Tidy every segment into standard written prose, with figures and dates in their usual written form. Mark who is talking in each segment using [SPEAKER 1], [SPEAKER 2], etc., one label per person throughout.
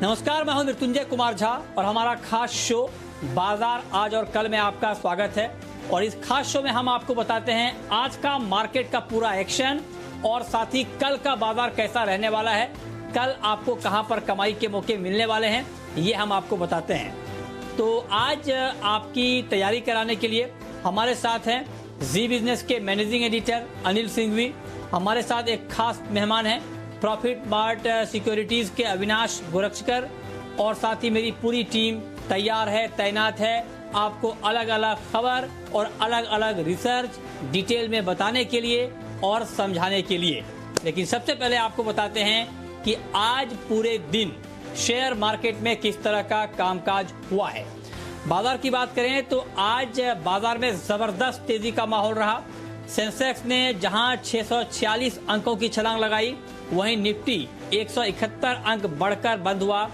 [SPEAKER 1] नमस्कार, मैं हूं मृत्युंजय कुमार झा और हमारा खास शो बाजार आज और कल में आपका स्वागत है। और इस खास शो में हम आपको बताते हैं आज का मार्केट का पूरा एक्शन और साथ ही कल का बाजार कैसा रहने वाला है, कल आपको कहां पर कमाई के मौके मिलने वाले हैं, ये हम आपको बताते हैं। तो आज आपकी तैयारी कराने के लिए हमारे साथ हैं जी बिजनेस के मैनेजिंग एडिटर अनिल सिंघवी। हमारे साथ एक खास मेहमान हैं प्रॉफिट मार्ट सिक्योरिटीज के अविनाश गोरक्षकर, और साथ ही मेरी पूरी टीम तैयार है, तैनात है आपको अलग अलग खबर और अलग अलग रिसर्च डिटेल में बताने के लिए और समझाने के लिए। लेकिन सबसे पहले आपको बताते हैं कि आज पूरे दिन शेयर मार्केट में किस तरह का कामकाज हुआ है। बाजार की बात करें तो आज बाजार में जबरदस्त तेजी का माहौल रहा। सेंसेक्स ने जहां 646 अंकों की छलांग लगाई, वहीं निफ्टी 171 अंक बढ़कर बंद हुआ।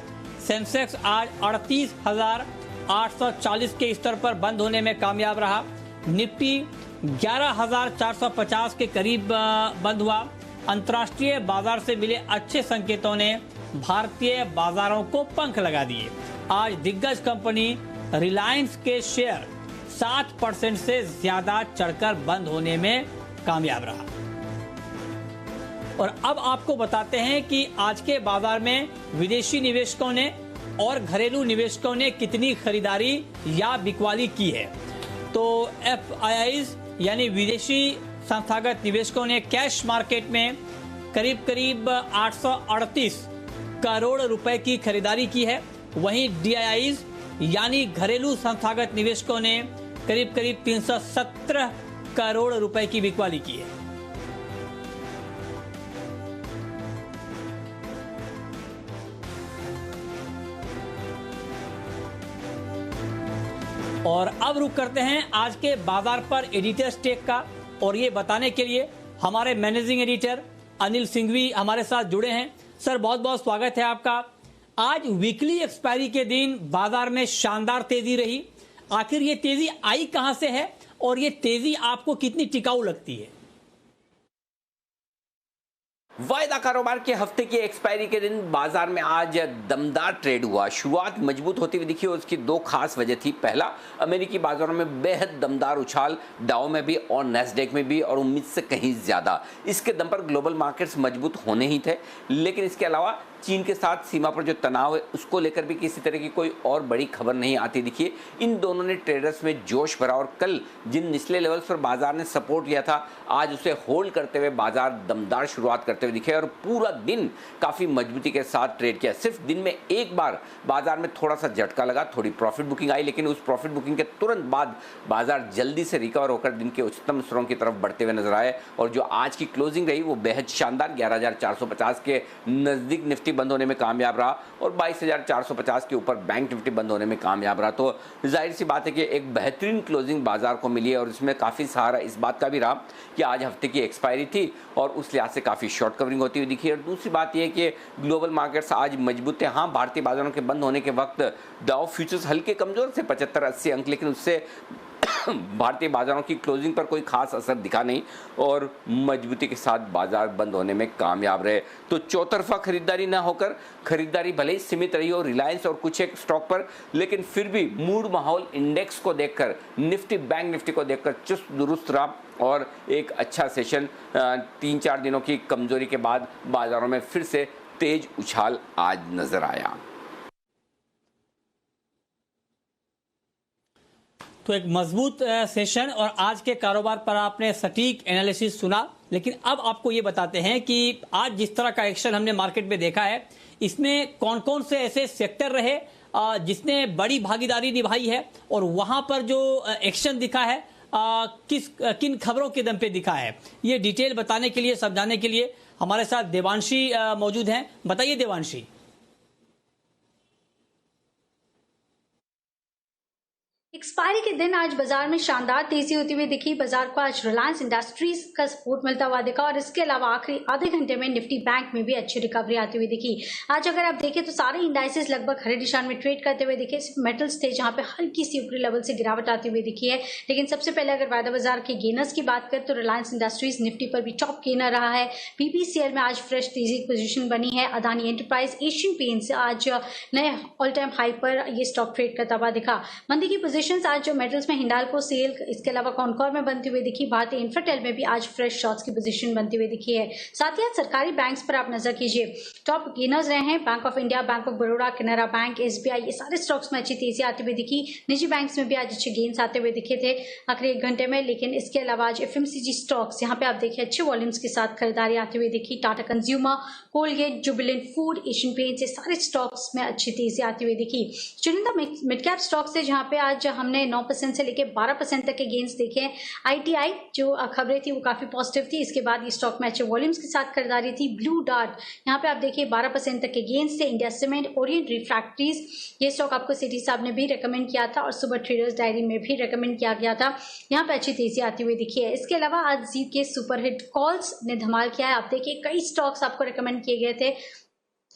[SPEAKER 1] सेंसेक्स आज 38,840 के स्तर पर बंद होने में कामयाब रहा। निफ्टी 11,450 के करीब बंद हुआ। अंतर्राष्ट्रीय बाजार से मिले अच्छे संकेतों ने भारतीय बाजारों को पंख लगा दिए। आज दिग्गज कंपनी रिलायंस के शेयर 7% से ज्यादा चढ़कर बंद होने में कामयाब रहा। और अब आपको बताते हैं कि आज के बाजार में विदेशी निवेशकों ने और घरेलू निवेशकों ने कितनी खरीदारी या बिकवाली की है। तो FIIs यानी विदेशी संस्थागत निवेशकों ने कैश मार्केट में करीब 838 करोड़ रुपए की खरीदारी की है। वहीं DIIs यानी घरेलू संस्थागत निवेशकों ने करीब 317 करोड़ रुपए की बिकवाली की है। और अब रुक करते हैं आज के बाजार पर एडिटर स्टेक का, और ये बताने के लिए हमारे मैनेजिंग एडिटर अनिल सिंघवी हमारे साथ जुड़े हैं। सर, बहुत बहुत स्वागत है आपका। आज वीकली एक्सपायरी के दिन बाजार में शानदार तेजी रही। आखिर ये तेजी आई कहां से है और ये तेजी आपको कितनी टिकाऊ लगती है?
[SPEAKER 2] वायदा कारोबार के हफ्ते की एक्सपायरी के दिन बाजार में आज दमदार ट्रेड हुआ। शुरुआत मजबूत होती हुई दिखी और उसकी दो खास वजह थी। पहला, अमेरिकी बाजारों में बेहद दमदार उछाल, डाउ में भी और नैस्डैक में भी, और उम्मीद से कहीं ज्यादा। इसके दम पर ग्लोबल मार्केट्स मजबूत होने ही थे। लेकिन इसके अलावा चीन के साथ सीमा पर जो तनाव है उसको लेकर भी किसी तरह की कोई और बड़ी खबर नहीं आती दिखी। इन दोनों ने ट्रेडर्स में जोश भरा और कल जिन निचले लेवल्स पर बाजार ने सपोर्ट लिया था, आज उसे होल्ड करते हुए बाजार दमदार शुरुआत करते हुए दिखे और पूरा दिन काफी मजबूती के साथ ट्रेड किया। सिर्फ दिन में एक बार बाजार में थोड़ा सा झटका लगा, थोड़ी प्रॉफिट बुकिंग आई, लेकिन उस प्रॉफिट बुकिंग के तुरंत बाद बाजार जल्दी से रिकवर होकर दिन के उच्चतम स्तरों की तरफ बढ़ते हुए नजर आए। और जो आज की क्लोजिंग रही वो बेहद शानदार 11,450 के नजदीक निफ्टी बंद होने में कामयाब रहा और 22,450 के ऊपर बैंक निफ्टी बंद होने में कामयाब रहा। तो जाहिर सी बात है कि एक बेहतरीन क्लोजिंग बाजार को मिली है और इसमें काफी सहारा इस बात का भी रहा कि आज हफ्ते की एक्सपायरी थी और उस लिहाज से काफी शॉर्ट कवरिंग होती हुई दिखी। और दूसरी बात यह है कि ग्लोबल मार्केट्स आज मजबूत थे। हाँ, भारतीय बाजारों के बंद होने के वक्त डाउ फ्यूचर्स हल्के कमजोर थे 75-80 अंक, लेकिन उससे भारतीय बाजारों की क्लोजिंग पर कोई खास असर दिखा नहीं और मजबूती के साथ बाजार बंद होने में कामयाब रहे। तो चौतरफा खरीदारी ना होकर खरीदारी भले ही सीमित रही हो रिलायंस और कुछ एक स्टॉक पर, लेकिन फिर भी मूड माहौल इंडेक्स को देखकर, निफ्टी बैंक निफ्टी को देखकर चुस्त दुरुस्त रहा और एक अच्छा सेशन 3-4 दिनों की कमजोरी के बाद बाजारों में फिर से तेज उछाल आज नजर आया।
[SPEAKER 1] तो एक मजबूत सेशन और आज के कारोबार पर आपने सटीक एनालिसिस सुना। लेकिन अब आपको ये बताते हैं कि आज जिस तरह का एक्शन हमने मार्केट में देखा है, इसमें कौन कौन से ऐसे सेक्टर रहे जिसने बड़ी भागीदारी निभाई है और वहां पर जो एक्शन दिखा है किन खबरों के दम पे दिखा है, ये डिटेल बताने के लिए, समझाने के लिए हमारे साथ देवांशी मौजूद हैं। बताइए देवांशी।
[SPEAKER 3] एक्सपायरी के दिन आज बाजार में शानदार तेजी होती हुई दिखी। बाजार को आज रिलायंस इंडस्ट्रीज का सपोर्ट मिलता हुआ दिखा और इसके अलावा आखिरी आधे घंटे में निफ्टी बैंक में भी अच्छी रिकवरी आती हुई दिखी। आज अगर आप देखें तो सारे इंडाइसेस लगभग हरे निशान में ट्रेड करते हुए दिखे। सिर्फ मेटल्स थे जहां पे हल्की सी ऊपरी लेवल से गिरावट आती हुई दिखी है। लेकिन सबसे पहले अगर वायदा बाजार के गेनर्स की बात करें तो रिलायंस इंडस्ट्रीज निफ्टी पर भी टॉप गेनर रहा है। पीपीसीएल में आज फ्रेश तेजी की पोजीशन बनी है। अदानी एंटरप्राइज, एशियन पेंट्स आज नए ऑल टाइम हाई पर ये स्टॉक ट्रेड करता हुआ दिखा। मंदी की पोजीशन आज जो मेटल्स में हिंडाल्को, सेल, इसके अलावा कॉनकॉर में बनती हुई दिखी। भारतीय इंफ्राटेल में भी आज फ्रेश शॉर्ट्स की पोजीशन बनती हुई दिखी है। साथ ही आज सरकारी बैंक्स पर आप नजर कीजिए, टॉप गेनर्स रहे हैं bank of India, bank of Baroda, Canara bank, SBI, ये सारे स्टॉक्स में अच्छी तेजी आती हुई दिखी। निजी बैंक्स में भी आज अच्छे गेन्स आते हुए दिखे थे आखिरी एक घंटे में। लेकिन इसके अलावा आज एफएमसीजी स्टॉक्स यहाँ पे आप देखिए अच्छे वॉल्यूम्स के साथ खरीदारी आती हुई दिखी। Tata consumer, Colgate, Jubilant food, Asian paints, ये सारे स्टॉक्स में अच्छी तेजी आती हुई दिखी। चुनिंदा मिड कैप स्टॉक्स है जहाँ पे आज हमने 9% से लेकर 12% तक के गेन्स देखे हैं। आईटीआई जो खबरें थी वो काफी पॉजिटिव थी, इसके बाद ये स्टॉक में अच्छे वॉल्यूम्स के साथ खरीदारी थी। ब्लू डार्ट यहाँ पे आप देखिए 12% तक के गेन्स थे। इंडिया सीमेंट, ओरिएंट रिफ्रैक्टरीज, ये स्टॉक आपको सिटी साहब ने भी रेकमेंड किया था और सुबह ट्रेडर्स डायरी में भी रेकमेंड किया गया था। यहाँ पे अच्छी तेजी आती हुई दिखी है। इसके अलावा आज जीत के सुपरहिट कॉल्स ने धमाल किया है। आप देखिए कई स्टॉक्स आपको रेकमेंड किए गए थे।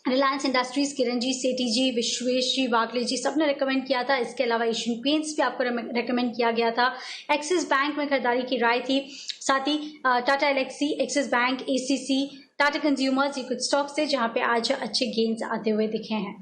[SPEAKER 3] रिलायंस इंडस्ट्रीज, किरण जी, सेठी जी, विश्वेश जी, वागले जी, सबने रेकमेंड किया था। इसके अलावा एशियन पेंट्स भी आपको रेकमेंड किया गया था। एक्सिस बैंक में खरीदारी की राय थी। साथ ही Tata Elxsi, Axis Bank, ACC, Tata consumers, ये कुछ स्टॉक्स थे जहां पे आज अच्छे गेन्स आते हुए दिखे हैं।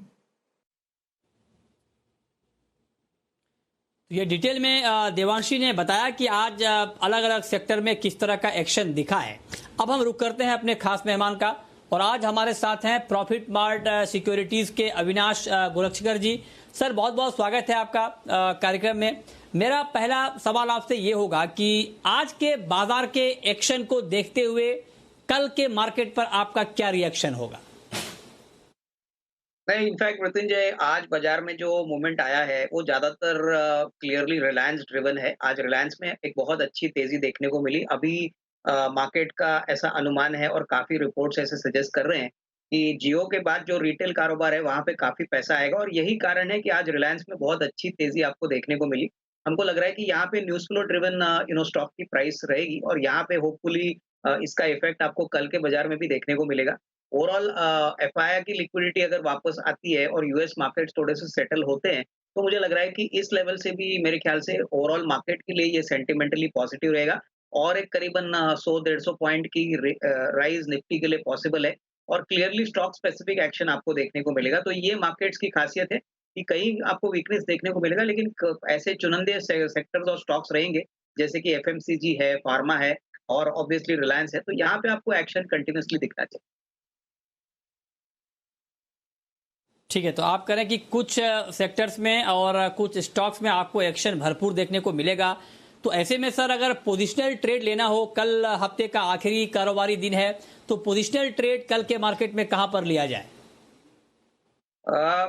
[SPEAKER 1] ये डिटेल में देवांशी ने बताया कि आज अलग अलग सेक्टर में किस तरह का एक्शन दिखा है। अब हम रुक करते हैं अपने खास मेहमान का, और आज हमारे साथ हैं प्रॉफिट मार्ट सिक्योरिटीज के अविनाश गोरक्षकर जी। सर बहुत बहुत स्वागत है आपका कार्यक्रम में। मेरा पहला सवाल आपसे ये होगा कि आज के बाजार के एक्शन को देखते हुए कल के मार्केट पर आपका क्या रिएक्शन होगा?
[SPEAKER 4] नहीं, इनफैक्ट मृत्युंजय, आज बाजार में जो मूवमेंट आया है वो ज्यादातर क्लियरली रिलायंस ड्रिवन है। आज रिलायंस में एक बहुत अच्छी तेजी देखने को मिली। अभी मार्केट का ऐसा अनुमान है और काफी रिपोर्ट्स ऐसे सजेस्ट कर रहे हैं कि जियो के बाद जो रिटेल कारोबार है वहां पे काफी पैसा आएगा, और यही कारण है कि आज रिलायंस में बहुत अच्छी तेजी आपको देखने को मिली। हमको लग रहा है कि यहाँ पे न्यूज फ्लो ड्रिवन स्टॉक की प्राइस रहेगी, और यहाँ पे होपफुली इसका इफेक्ट आपको कल के बाजार में भी देखने को मिलेगा। ओवरऑल एफआईआई की लिक्विडिटी अगर वापस आती है और यूएस मार्केट्स थोड़े से सेटल होते हैं, तो मुझे लग रहा है कि इस लेवल से भी मेरे ख्याल से ओवरऑल मार्केट के लिए ये सेंटिमेंटली पॉजिटिव रहेगा, और एक करीबन 100-150 पॉइंट की राइज निफ्टी के लिए पॉसिबल है, और क्लियरली स्टॉक स्पेसिफिक एक्शन आपको देखने को मिलेगा। तो ये मार्केट्स की खासियत है कि कहीं आपको वीकनेस देखने को मिलेगा, लेकिन ऐसे चुनिंदे सेक्टर्स और स्टॉक्स रहेंगे जैसे कि एफएमसीजी है, फार्मा है और ऑब्वियसली रिलायंस है, तो यहाँ पे आपको एक्शन कंटिन्यूसली दिखना चाहिए।
[SPEAKER 1] ठीक है, तो आप कह रहे हैं कि कुछ सेक्टर्स में और कुछ स्टॉक्स में आपको एक्शन भरपूर देखने को मिलेगा। तो ऐसे में सर अगर पोजिशनल ट्रेड लेना हो, कल हफ्ते का आखिरी कारोबारी दिन है, तो पोजिशनल ट्रेड कल के मार्केट में कहां पर लिया जाए?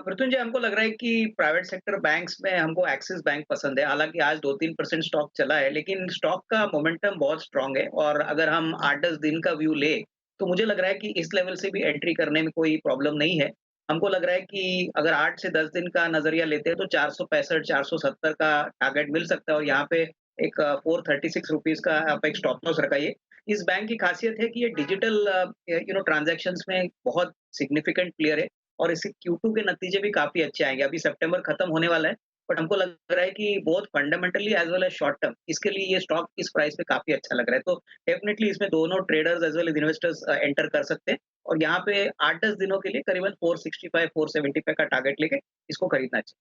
[SPEAKER 4] मृत्युंजय, हमको लग रहा है कि प्राइवेट सेक्टर बैंक्स में हमको एक्सिस बैंक पसंद है। हालांकि आज 2-3% स्टॉक चला है, लेकिन स्टॉक का मोमेंटम बहुत स्ट्रांग है, और अगर हम 8-10 दिन का व्यू ले तो मुझे लग रहा है कि इस लेवल से भी एंट्री करने में कोई प्रॉब्लम नहीं है। हमको लग रहा है कि अगर 8 से 10 दिन का नजरिया लेते हैं तो 465-470 का टारगेट मिल सकता है, और यहाँ पे एक 436 रुपीज का आप एक स्टॉप लॉस रखाइए। इस बैंक की खासियत है कि ये डिजिटल ट्रांजैक्शंस में बहुत सिग्निफिकेंट प्लेयर है, और इसके Q2 के नतीजे भी काफी अच्छे आएंगे। अभी सितंबर खत्म होने वाला है, बट हमको लग रहा है कि बहुत fundamentally as well as short term इसके लिए ये स्टॉक इस प्राइस पे काफी अच्छा लग रहा है। तो डेफिनेटली इसमें दोनों traders as well as investors enter कर सकते हैं, और यहाँ पे 8-10 दिनों के लिए करीबन 465-475 का टारगेट लेके इसको खरीदना चाहिए।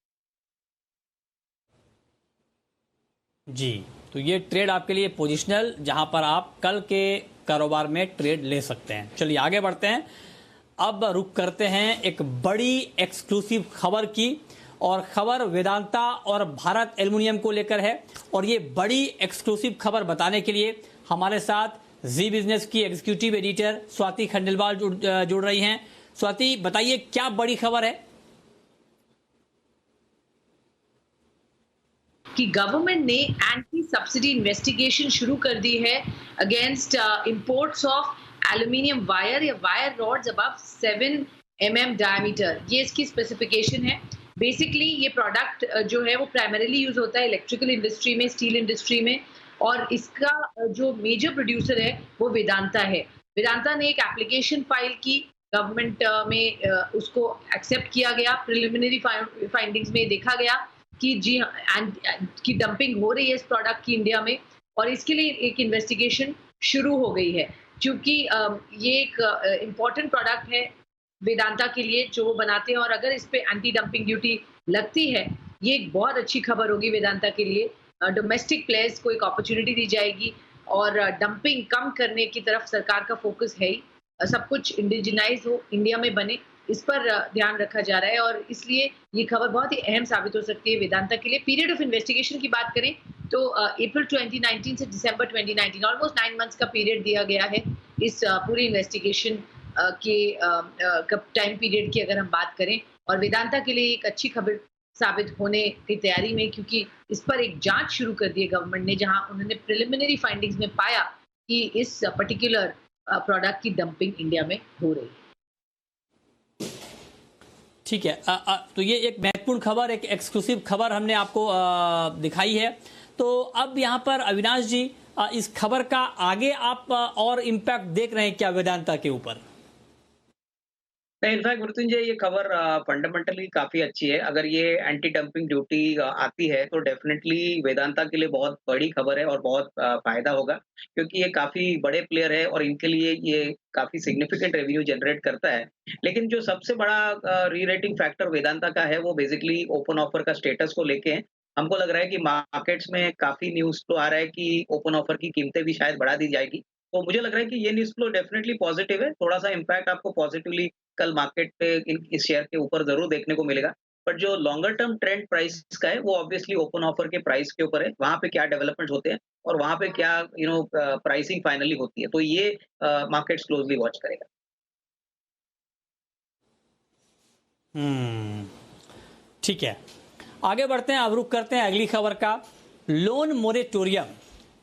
[SPEAKER 1] जी, तो ये ट्रेड आपके लिए पोजिशनल, जहां पर आप कल के कारोबार में ट्रेड ले सकते हैं। चलिए आगे बढ़ते हैं। अब रुक करते हैं एक बड़ी एक्सक्लूसिव खबर की, और खबर वेदांता और भारत एल्युमिनियम को लेकर है। और ये बड़ी एक्सक्लूसिव खबर बताने के लिए हमारे साथ जी बिजनेस की एग्जीक्यूटिव एडिटर स्वाति खंडेलवाल जुड़ रही हैं। स्वाति, बताइए क्या बड़ी खबर है?
[SPEAKER 5] कि गवर्नमेंट ने एंटी सब्सिडी इन्वेस्टिगेशन शुरू कर दी है against imports of aluminium wire या wire rods above 7 mm diameter. ये इसकी स्पेसिफिकेशन है। बेसिकली ये प्रोडक्ट जो है वो प्राइमरीली यूज होता है इलेक्ट्रिकल इंडस्ट्री में, स्टील इंडस्ट्री में, और इसका जो मेजर प्रोड्यूसर है वो वेदांता है। वेदांता ने एक एप्लीकेशन फाइल की गवर्नमेंट में, उसको एक्सेप्ट किया गया। प्रिलिमिनरी फाइंडिंग्स में देखा गया कि जी की डंपिंग हो रही है इस प्रोडक्ट की इंडिया में, और इसके लिए एक इन्वेस्टिगेशन शुरू हो गई है। क्योंकि ये एक इम्पॉर्टेंट प्रोडक्ट है वेदांता के लिए जो वो बनाते हैं, और अगर इस पे एंटी डंपिंग ड्यूटी लगती है, ये एक बहुत अच्छी खबर होगी वेदांता के लिए। डोमेस्टिक प्लेयर्स को एक अपॉर्चुनिटी दी जाएगी, और डंपिंग कम करने की तरफ सरकार का फोकस है ही। सब कुछ इंडिजिनाइज हो, इंडिया में बने, इस पर ध्यान रखा जा रहा है, और इसलिए ये खबर बहुत ही अहम साबित हो सकती है वेदांता के लिए। पीरियड ऑफ इन्वेस्टिगेशन की बात करें तो अप्रैल 2019 से दिसंबर 2019 ऑलमोस्ट 9 मंथ्स का पीरियड दिया गया है इस पूरी इन्वेस्टिगेशन के टाइम पीरियड की अगर हम बात करें, और वेदांता के लिए एक अच्छी खबर साबित होने की तैयारी में, क्योंकि इस पर एक जांच शुरू कर दी है गवर्नमेंट ने, जहां उन्होंने प्रिलिमिनरी फाइंडिंग्स में पाया कि इस पर्टिकुलर प्रोडक्ट की डंपिंग इंडिया में हो रही है।
[SPEAKER 1] ठीक है। तो ये एक महत्वपूर्ण खबर, एक एक्सक्लूसिव खबर हमने आपको दिखाई है। तो अब यहाँ पर अविनाश जी, इस खबर का आगे आप और इम्पैक्ट देख रहे हैं क्या वेदांता के ऊपर?
[SPEAKER 4] नहीं, इनफैक्ट मृत्युंजय, ये खबर फंडामेंटली काफी अच्छी है। अगर ये एंटी डंपिंग ड्यूटी आती है तो डेफिनेटली वेदांता के लिए बहुत बड़ी खबर है और बहुत फायदा होगा, क्योंकि ये काफी बड़े प्लेयर है और इनके लिए ये काफी सिग्निफिकेंट रेवेन्यू जनरेट करता है। लेकिन जो सबसे बड़ा री रेटिंग फैक्टर वेदांता का है वो बेसिकली ओपन ऑफर का स्टेटस को लेके है। हमको लग रहा है कि मार्केट्स में काफी न्यूज तो आ रहा है कि ओपन ऑफर की कीमतें भी शायद बढ़ा दी जाएगी। तो मुझे लग रहा है कि ये न्यूज फ्लो डेफिनेटली पॉजिटिव है। थोड़ा सा इम्पैक्ट आपको पॉजिटिवली कल मार्केट पे इस शेयर के ऊपर जरूर देखने को मिलेगा। बट जो लॉन्गर टर्म ट्रेंड प्राइस का है वो ऑब्वियसली ओपन ऑफर के प्राइस के ऊपर है। वहां पे क्या डेवलपमेंट होते हैं और वहां पे क्या प्राइसिंग फाइनली होती है, तो ये मार्केट क्लोजली वॉच करेगा।
[SPEAKER 1] ठीक है, आगे बढ़ते हैं। अब रुख करते हैं अगली खबर का। लोन मोरेटोरियम,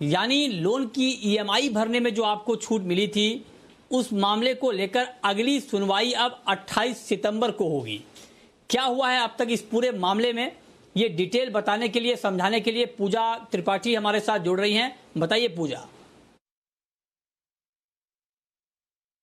[SPEAKER 1] यानी लोन की ईएमआई भरने में जो आपको छूट मिली थी, उस मामले को लेकर अगली सुनवाई अब 28 सितंबर को होगी। क्या हुआ है अब तक इस पूरे मामले में, ये डिटेल बताने के लिए, समझाने के लिए पूजा त्रिपाठी हमारे साथ जुड़ रही हैं। बताइए पूजा।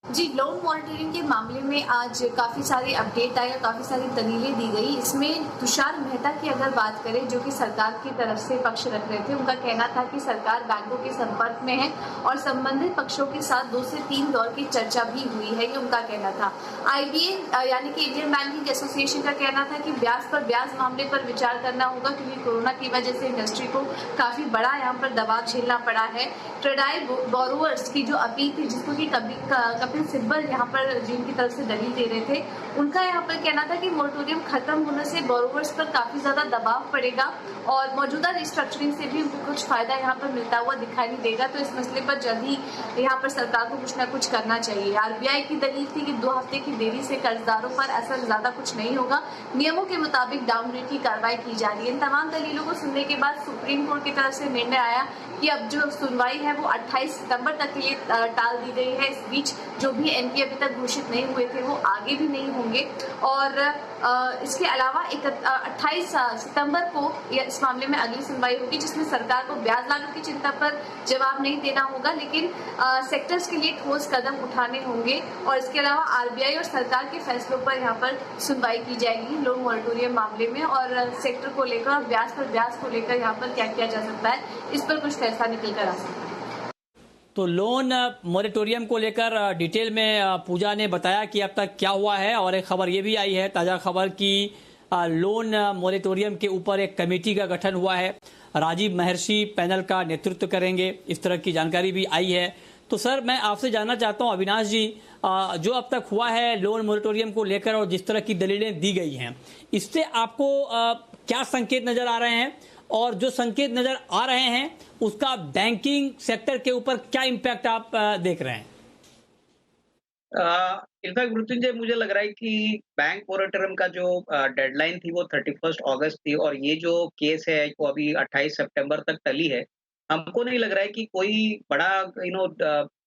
[SPEAKER 6] जी, लोन मॉनिटरिंग के मामले में आज काफ़ी सारे अपडेट आए, काफ़ी सारी दलीलें दी गई। इसमें तुषार मेहता की अगर बात करें, जो कि सरकार की तरफ से पक्ष रख रहे थे, उनका कहना था कि सरकार बैंकों के संपर्क में है और संबंधित पक्षों के साथ 2 से 3 दौर की चर्चा भी हुई है, ये उनका कहना था। IBA यानी कि इंडियन बैंकिंग एसोसिएशन का कहना था कि ब्याज पर ब्याज मामले पर विचार करना होगा, क्योंकि कोरोना की वजह से इंडस्ट्री को काफ़ी बड़ा यहाँ पर दबाव झेलना पड़ा है। ट्रेडाई बोरोवर्स की जो अपील थी, जिसको कि कपिल सिब्बल यहाँ पर जिनकी तरफ से दलील दे रहे थे, उनका यहाँ पर कहना था कि मोरेटोरियम खत्म होने से बोरोवर्स पर काफी ज्यादा दबाव पड़ेगा और मौजूदा रिस्ट्रक्चरिंग से भी उनको कुछ फायदा यहाँ पर मिलता हुआ दिखाई नहीं देगा। तो इस मसले पर जल्द ही यहाँ पर सरकार को कुछ ना कुछ करना चाहिए। RBI की दलील थी कि 2 हफ्ते की देरी से कर्जदारों पर असर ज्यादा कुछ नहीं होगा, नियमों के मुताबिक डाउनग्रेड की कार्रवाई की जा रही है। इन तमाम दलीलों को सुनने के बाद सुप्रीम कोर्ट की तरफ से निर्णय आया कि अब जो सुनवाई है वो 28 सितंबर तक के लिए टाल दी गई है। इस बीच जो भी NPA अभी तक घोषित नहीं हुए थे वो आगे भी नहीं होंगे, और इसके अलावा 28 सितंबर को इस मामले में अगली सुनवाई होगी, जिसमें सरकार को ब्याज लागत की चिंता पर जवाब नहीं देना होगा, लेकिन सेक्टर्स के लिए ठोस कदम उठाने होंगे। और इसके अलावा RBI और सरकार के फैसलों पर यहाँ पर सुनवाई की जाएगी लोन मॉनिटोरियम मामले में, और सेक्टर को लेकर और ब्याज पर ब्याज को लेकर यहाँ पर क्या किया जा सकता है, इस पर कुछ फैसला निकल कर आ सकता है।
[SPEAKER 1] तो लोन मोरेटोरियम को लेकर डिटेल में पूजा ने बताया कि अब तक क्या हुआ है, और एक खबर ये भी आई है, ताज़ा खबर, कि लोन मोरेटोरियम के ऊपर एक कमेटी का गठन हुआ है। राजीव महर्षि पैनल का नेतृत्व करेंगे, इस तरह की जानकारी भी आई है। तो सर, मैं आपसे जानना चाहता हूं अविनाश जी, जो अब तक हुआ है लोन मोरेटोरियम को लेकर और जिस तरह की दलीलें दी गई हैं, इससे आपको क्या संकेत नजर आ रहे हैं, और जो संकेत नजर आ रहे हैं उसका बैंकिंग सेक्टर के ऊपर क्या इम्पैक्ट आप देख रहे हैं?
[SPEAKER 4] इनफैक्ट मृत्युंजय, मुझे लग रहा है कि बैंक मोरेटोरियम का जो डेडलाइन थी वो 31 अगस्त थी, और ये जो केस है वो अभी 28 सितंबर तक टली है। हमको नहीं लग रहा है कि कोई बड़ा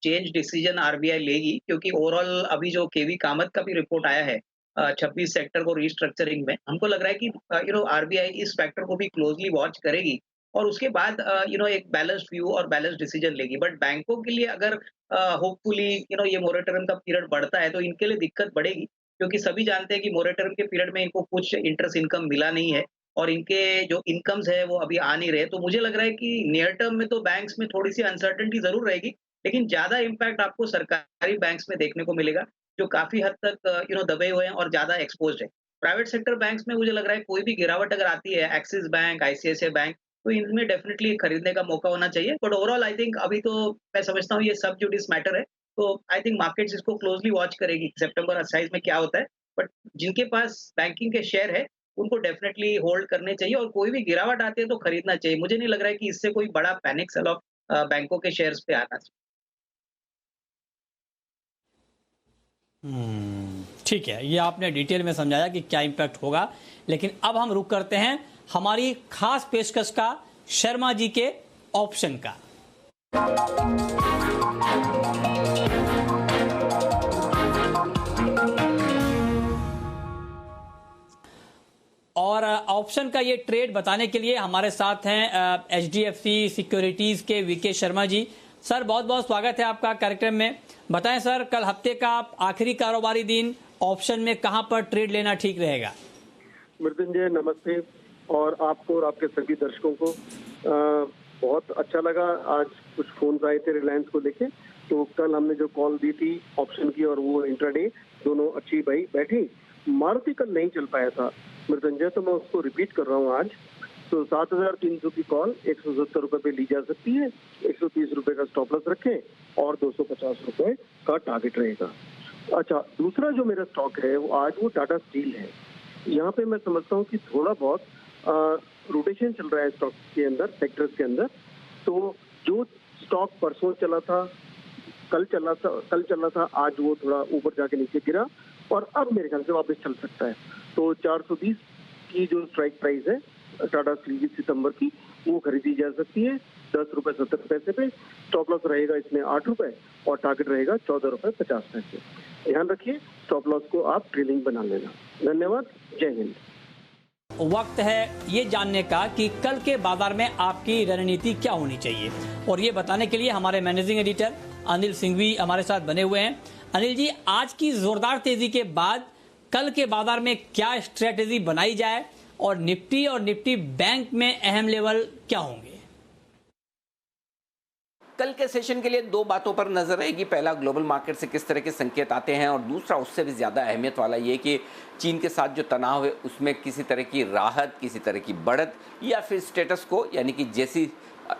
[SPEAKER 4] चेंज डिसीजन RBI लेगी, क्योंकि ओवरऑल अभी जो KV कामत का भी रिपोर्ट आया है 26 सेक्टर को रीस्ट्रक्चरिंग में हमको लग रहा है कि आरबीआई इस फैक्टर को भी क्लोजली वॉच करेगी और उसके बाद एक बैलेंस्ड व्यू और बैलेंस्ड डिसीजन लेगी। बट बैंकों के लिए अगर होपफुली ये मोरेटोरियम का पीरियड बढ़ता है तो इनके लिए दिक्कत बढ़ेगी, क्योंकि सभी जानते हैं कि मोरेटोरियम के पीरियड में इनको कुछ इंटरेस्ट इनकम मिला नहीं है और इनके जो इनकम्स है वो अभी आ नहीं रहे। तो मुझे लग रहा है कि नियर टर्म में तो बैंक्स में थोड़ी सी अनसर्टेनिटी जरूर रहेगी, लेकिन ज्यादा इम्पैक्ट आपको सरकारी बैंक्स में देखने को मिलेगा, जो काफी हद तक दबे हुए हैं और ज्यादा एक्सपोज्ड है। प्राइवेट सेक्टर बैंक्स में मुझे लग रहा है कोई भी गिरावट अगर आती है, एक्सिस बैंक, आईसीआईसीआई बैंक, तो इनमें डेफिनेटली खरीदने का मौका होना चाहिए। बट ओवरऑल आई थिंक अभी तो मैं समझता हूँ ये सब जुडिस मैटर है, तो आई थिंक मार्केट्स इसको क्लोजली वॉच करेगी सितंबर 28 में क्या होता है। बट जिनके पास बैंकिंग के शेयर है उनको डेफिनेटली होल्ड करने चाहिए और कोई भी गिरावट आती है तो खरीदना चाहिए। मुझे नहीं लग रहा है कि इससे कोई बड़ा पैनिक सेल ऑफ बैंकों के शेयर्स पे आना चाहिए।
[SPEAKER 1] ठीक है, ये आपने डिटेल में समझाया कि क्या इम्पैक्ट होगा, लेकिन अब हम रुक करते हैं हमारी खास पेशकश का, शर्मा जी के ऑप्शन का। और ऑप्शन का ये ट्रेड बताने के लिए हमारे साथ हैं एचडीएफसी सिक्योरिटीज के वीके शर्मा जी। सर बहुत बहुत स्वागत है आपका कार्यक्रम में। बताएं सर, कल हफ्ते का आखिरी कारोबारी दिन ऑप्शन में कहां पर ट्रेड लेना ठीक रहेगा?
[SPEAKER 7] मृत्युंजय नमस्ते, और आपको और आपके सभी दर्शकों को बहुत अच्छा लगा। आज कुछ फोन आए थे रिलायंस को लेके, तो कल हमने जो कॉल दी थी ऑप्शन की और वो इंट्राडे दोनों अच्छी भाई बैठी। मारुति कल नहीं चल पाया था मृत्युंजय, तो मैं उसको रिपीट कर रहा हूँ आज। तो 7,300 की कॉल 170 रुपए पे ली जा सकती है, 130 रुपए का स्टॉप लॉस रखें और 250 रुपए का टारगेट रहेगा। अच्छा, दूसरा जो मेरा स्टॉक है वो आज वो टाटा स्टील है। यहाँ पे मैं समझता हूँ कि थोड़ा बहुत रोटेशन चल रहा है स्टॉक के अंदर, सेक्टर्स के अंदर। तो जो स्टॉक परसों चला था, कल चल रहा था, आज वो थोड़ा ऊपर जाके नीचे गिरा और अब मेरे ख्याल से वापस चल सकता है। तो 420 की जो स्ट्राइक प्राइस है टाटा स्टील की सितंबर की, वो खरीदी जा सकती है 10 रुपए 70 पैसे पे। स्टॉप लॉस रहेगा इसमें 8 रुपए और टारगेट रहेगा 14 रुपए 50 पैसे। ध्यान रखिए, स्टॉप लॉस को आप ट्रेलिंग बना लेना। धन्यवाद, जय हिंद।
[SPEAKER 1] वक्त है ये जानने का कि कल के बाजार में आपकी रणनीति क्या होनी चाहिए, और ये बताने के लिए हमारे मैनेजिंग एडिटर अनिल सिंघवी हमारे साथ बने हुए हैं। अनिल जी, आज की जोरदार तेजी के बाद कल के बाजार में क्या स्ट्रेटेजी बनाई जाए और निफ्टी बैंक में अहम लेवल क्या होंगे?
[SPEAKER 2] कल के सेशन के लिए दो बातों पर नजर रहेगी। पहला, ग्लोबल मार्केट से किस तरह के संकेत आते हैं, और दूसरा उससे भी ज्यादा अहमियत वाला ये कि चीन के साथ जो तनाव है उसमें किसी तरह की राहत, किसी तरह की बढ़त, या फिर स्टेटस को, यानी कि जैसी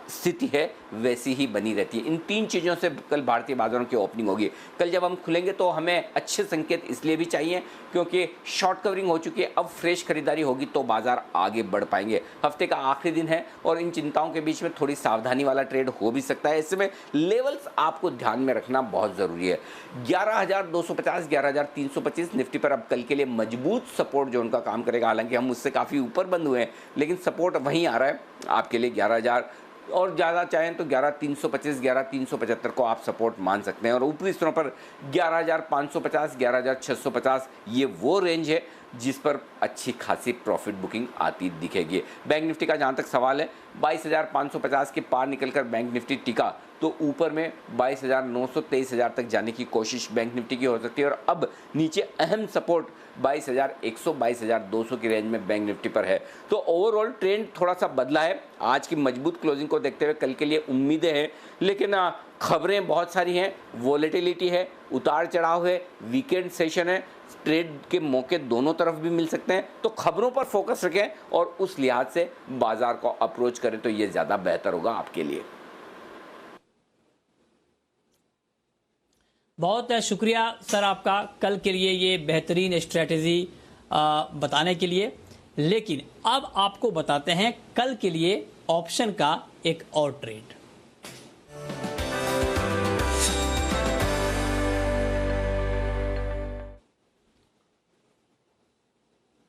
[SPEAKER 2] स्थिति है वैसी ही बनी रहती है। इन तीन चीज़ों से कल भारतीय बाजारों की ओपनिंग होगी। कल जब हम खुलेंगे तो हमें अच्छे संकेत इसलिए भी चाहिए क्योंकि शॉर्ट कवरिंग हो चुकी है, अब फ्रेश खरीदारी होगी तो बाजार आगे बढ़ पाएंगे। हफ्ते का आखिरी दिन है और इन चिंताओं के बीच में थोड़ी सावधानी वाला ट्रेड हो भी सकता है। इसमें लेवल्स आपको ध्यान में रखना बहुत ज़रूरी है। 11,250, 11,325 निफ्टी पर अब कल के लिए मजबूत सपोर्ट जो उनका काम करेगा। हालांकि हम उससे काफ़ी ऊपर बंद हुए हैं, लेकिन सपोर्ट वहीं आ रहा है आपके लिए 11,000 और ज़्यादा चाहें तो 11,325, 11,375 को आप सपोर्ट मान सकते हैं। और ऊपरी स्तरों पर 11,550, 11,650 ये वो रेंज है जिस पर अच्छी खासी प्रॉफिट बुकिंग आती दिखेगी। बैंक निफ्टी का जहाँ तक सवाल है, 22,550 के पार निकलकर बैंक निफ्टी टिका तो ऊपर में 22,900, 23,000 तक जाने की कोशिश बैंक निफ्टी की हो सकती है। और अब नीचे अहम सपोर्ट 22,100, 22,200 की रेंज में बैंक निफ्टी पर है। तो ओवरऑल ट्रेंड थोड़ा सा बदला है। आज की मजबूत क्लोजिंग को देखते हुए कल के लिए उम्मीदें हैं, लेकिन खबरें बहुत सारी हैं, वोलेटिलिटी है, उतार चढ़ाव है, वीकेंड सेशन है, ट्रेड के मौके दोनों तरफ भी मिल सकते हैं। तो खबरों पर फोकस रखें और उस लिहाज से बाजार को अप्रोच करें तो ये ज़्यादा बेहतर होगा आपके लिए।
[SPEAKER 1] बहुत शुक्रिया सर आपका कल के लिए ये बेहतरीन स्ट्रेटेजी बताने के लिए। लेकिन अब आपको बताते हैं कल के लिए ऑप्शन का एक और ट्रेड।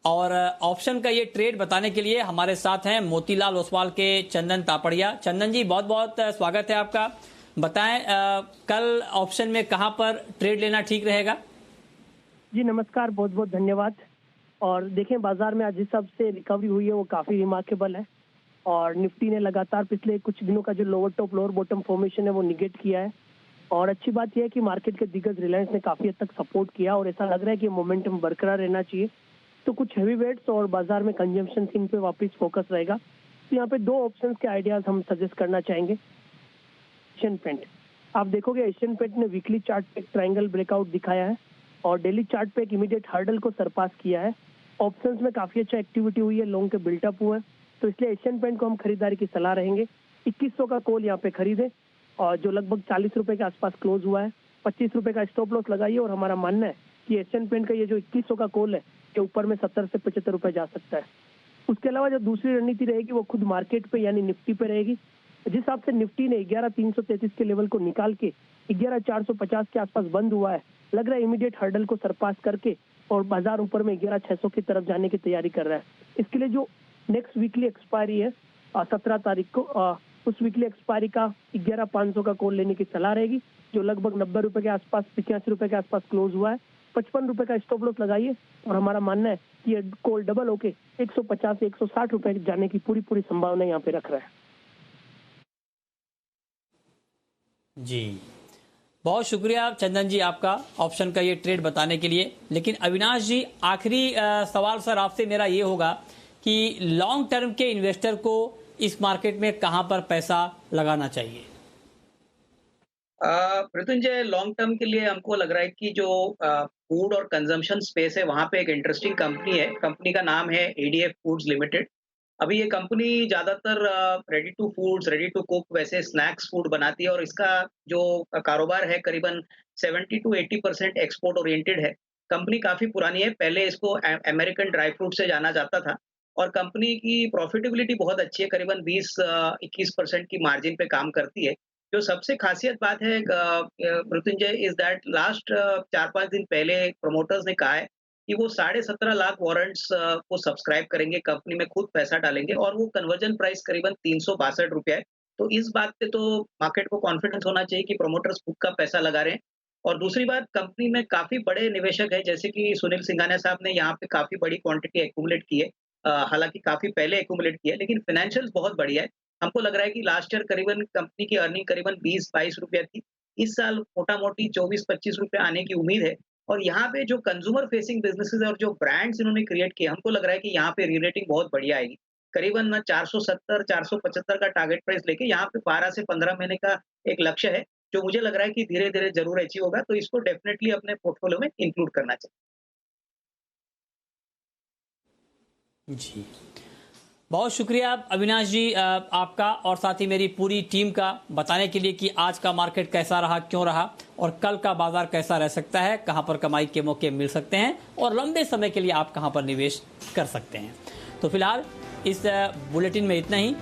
[SPEAKER 1] और ऑप्शन का ये ट्रेड बताने के लिए हमारे साथ हैं मोतीलाल ओसवाल के चंदन तापड़िया। चंदन जी, बहुत बहुत स्वागत है आपका। बताएं कल ऑप्शन में कहां पर ट्रेड लेना ठीक रहेगा?
[SPEAKER 8] जी नमस्कार, बहुत बहुत धन्यवाद। और देखें बाजार में आज जिस हिसाब से रिकवरी हुई है वो काफ़ी रिमार्केबल है और निफ्टी ने लगातार पिछले कुछ दिनों का जो lower top lower bottom formation है वो निगेट किया है। और अच्छी बात यह है कि मार्केट के दिग्गज रिलायंस ने काफ़ी हद तक सपोर्ट किया और ऐसा लग रहा है कि मोमेंटम बरकरार रहना चाहिए। तो कुछ हैवी वेट्स और बाजार में कंजम्पशन सीन पे वापस फोकस रहेगा। तो यहाँ पे दो ऑप्शंस के आइडियाज हम सजेस्ट करना चाहेंगे। एशियन पेंट, आप देखोगे एशियन पेंट ने वीकली चार्ट पे एक ट्रायंगल ब्रेकआउट दिखाया है और डेली चार्ट पे एक इमीडिएट हर्डल को सरपास किया है। ऑप्शंस में काफ़ी अच्छा एक्टिविटी हुई है, लॉन्ग के बिल्टअप हुए हैं, तो इसलिए एशियन पेंट को हम खरीदारी की सलाह रहेंगे। 2100 का कॉल यहाँ पे खरीदें और जो लगभग 40 रुपए के आसपास क्लोज हुआ है, 25 रुपए का स्टॉप लॉस लगाइए। और हमारा मानना है कि एशियन पेंट का ये जो 2100 का कॉल है ये ऊपर में 70 से 75 रुपए जा सकता है। उसके अलावा जो दूसरी रणनीति रहेगी वो खुद मार्केट पे यानी निफ्टी पे रहेगी। जिस हिसाब से निफ्टी ने 11,333 के लेवल को निकाल के 11,450 के आसपास बंद हुआ है, लग रहा है इमीडिएट हर्डल को सरपास करके और बाजार ऊपर में 11,600 की तरफ जाने की तैयारी कर रहा है। इसके लिए जो नेक्स्ट वीकली एक्सपायरी है 17 तारीख को, उस वीकली एक्सपायरी का 11,500 का कॉल लेने की सलाह रहेगी, जो लगभग 90 रुपए के आसपास 85 रुपए के आसपास क्लोज हुआ है। 55 रुपए का स्टॉप लॉस लगाइए और हमारा मानना है कि ये कॉल डबल होके 150 से 160 रुपए जाने की पूरी संभावना यहाँ पे रख रहा है।
[SPEAKER 1] जी बहुत शुक्रिया चंदन जी आपका ऑप्शन का ये ट्रेड बताने के लिए। लेकिन अविनाश जी, आखिरी सवाल सर आपसे मेरा ये होगा कि लॉन्ग टर्म के इन्वेस्टर को इस मार्केट में कहां पर पैसा लगाना चाहिए?
[SPEAKER 4] मृत्युंजय, लॉन्ग टर्म के लिए हमको लग रहा है कि जो फूड और कंजम्पशन स्पेस है वहाँ पे एक इंटरेस्टिंग कंपनी है। कंपनी का नाम है ADF फूड्स लिमिटेड। अभी ये कंपनी ज़्यादातर ready to foods, ready to cook वैसे स्नैक्स फूड बनाती है और इसका जो कारोबार है करीबन 70 to 80% एक्सपोर्ट ओरिएंटेड है। कंपनी काफ़ी पुरानी है, पहले इसको अमेरिकन ड्राई फ्रूट से जाना जाता था और कंपनी की प्रॉफिटेबिलिटी बहुत अच्छी है, करीबन 20-21% की मार्जिन पे काम करती है। जो सबसे खासियत बात है मृत्युंजय इज दैट लास्ट 4-5 दिन पहले प्रमोटर्स ने कहा है कि वो 17.5 लाख वारंट्स को सब्सक्राइब करेंगे, कंपनी में खुद पैसा डालेंगे और वो कन्वर्जन प्राइस करीबन 362 रुपया है। तो इस बात पे तो मार्केट को कॉन्फिडेंस होना चाहिए कि प्रमोटर्स खुद का पैसा लगा रहे हैं। और दूसरी बात, कंपनी में काफी बड़े निवेशक है, जैसे कि सुनील सिंघानिया साहब ने यहाँ पे काफी बड़ी क्वांटिटी एक्यूमुलेट की है, हालांकि काफी पहले एक्यूमुलेट की है, लेकिन फाइनेंशियल्स बहुत बढ़िया है। हमको लग रहा है कि लास्ट ईयर करीबन कंपनी की अर्निंग करीबन 20-22 रुपया थी, इस साल मोटा मोटी 24-25 रुपये आने की उम्मीद है। और यहाँ पे जो कंज्यूमर फेसिंग बिजनेसेस और जो ब्रांड्स इन्होंने क्रिएट किए, हमको लग रहा है कि यहाँ पे रीरेटिंग बहुत बढ़िया आएगी। करीबन 470-475 का टारगेट प्राइस लेके यहाँ पे 12 से 15 महीने का एक लक्ष्य है, जो मुझे लग रहा है कि धीरे धीरे जरूर अचीव होगा। तो इसको डेफिनेटली अपने पोर्टफोलियो में इंक्लूड करना चाहिए।
[SPEAKER 1] जी बहुत शुक्रिया अविनाश जी आपका और साथ ही मेरी पूरी टीम का बताने के लिए कि आज का मार्केट कैसा रहा, क्यों रहा और कल का बाजार कैसा रह सकता है, कहां पर कमाई के मौके मिल सकते हैं और लंबे समय के लिए आप कहां पर निवेश कर सकते हैं। तो फिलहाल इस बुलेटिन में इतना ही।